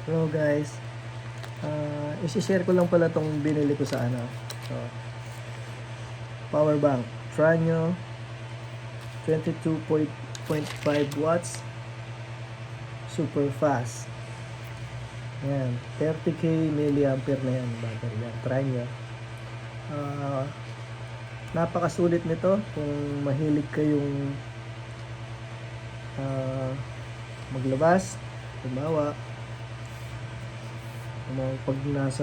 Hello guys, isi-share ko lang pala tong binili ko sa so, power bank Tranio 22.5 watts super fast. Ayan, 30k milliampere na yan battery yan, Tranio. Napakasulit nito kung mahilig kayong maglabas, gumawa, pag nasa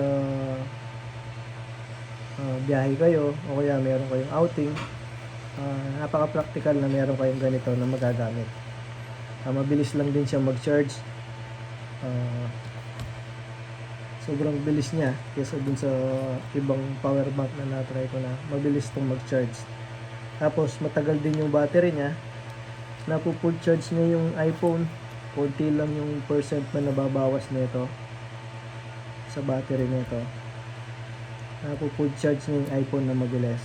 biyahe kayo o kaya meron kayong outing, napaka-practical na meron kayong ganito na magagamit. Mabilis lang din siya mag-charge. Sobrang bilis niya kaysa dun sa ibang power bank na na-try ko na mabilis itong mag-charge. Tapos matagal din yung battery niya. Napo-full charge niya yung iPhone. Konti lang yung percent na nababawas nito sa battery nito. Napo-full charge niya yung iPhone na mabilis.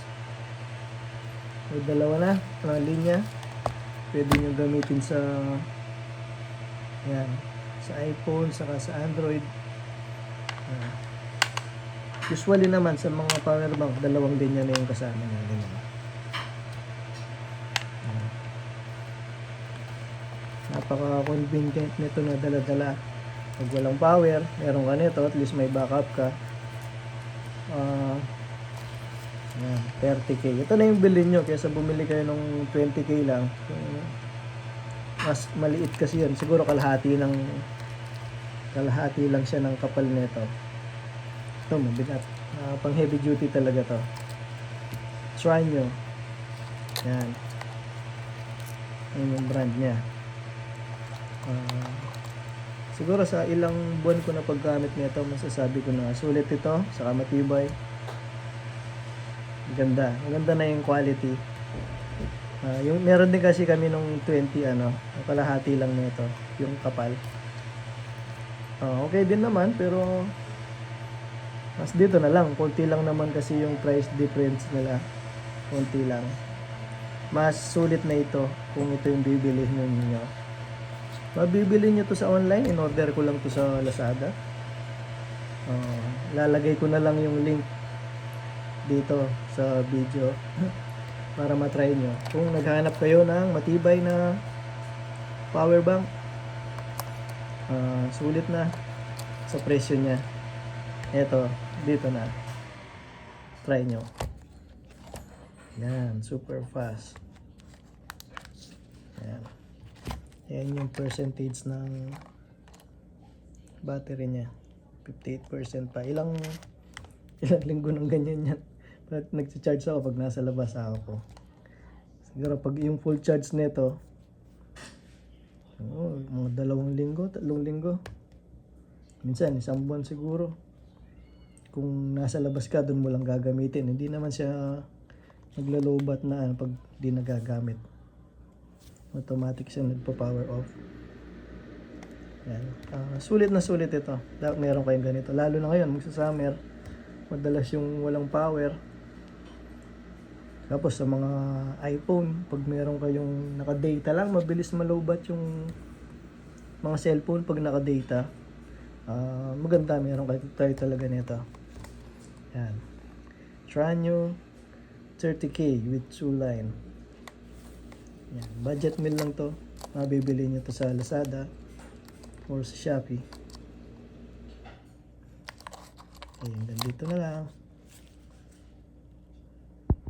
May dalawa na linya. Pwede nyo gamitin sa sa iPhone saka sa Android. Usually naman sa mga power bank, dalawang linya na yung kasama natin. Napaka-convenient nito na dala-dala. Pag walang power, meron ka nito, at least may backup ka. 30k. Ito na yung bilhin nyo kaysa bumili kayo ng 20k lang. Mas maliit kasi yun. Siguro kalahati lang siya ng kapal nito. Ito mabigat. Pang heavy duty talaga to. Try nyo. Yan. Yan yung brand nya. Siguro sa ilang buwan ko na paggamit nito, masasabi ko na sulit ito, saka matibay. Maganda na yung quality. Yung meron din kasi kami nung 20 kalahati lang nito, yung kapal. Okay din naman, pero mas dito na lang, konti lang naman kasi yung price difference nila. Konti lang. Mas sulit na ito kung ito yung bibilihin niyo. Mabibili nyo to sa online. In order ko lang to sa Lazada. Lalagay ko na lang yung link dito sa video para matry nyo. Kung naghahanap kayo ng matibay na power bank, sulit na sa presyo nya. Eto, dito na. Try nyo. Yan, super fast. Yan. Yan yung percentage ng battery niya. 58% pa. Ilang linggo ng ganyan yan. But nagcha-charge ako pag nasa labas ako. Siguro pag yung full charge nito, mga 2 linggo, 3 linggo. Minsan, 1 buwan siguro. Kung nasa labas ka, dun mo lang gagamitin. Hindi naman siya naglalobat na pag di nagagamit. Automatic siya nagpa-power off. Yan. Sulit na sulit ito. Dapat meron kayong ganito. Lalo na ngayon, magsa-summer, madalas yung walang power. Tapos sa mga iPhone, pag meron kayong naka-data lang, mabilis malobat yung mga cellphone pag naka-data. Maganda, meron kayo talaga nito. Yan. Tranio 30k with 2 line. Yan. Budget meal lang to. Mabibili nyo to sa Lazada or sa Shopee. Ayun, dito na lang.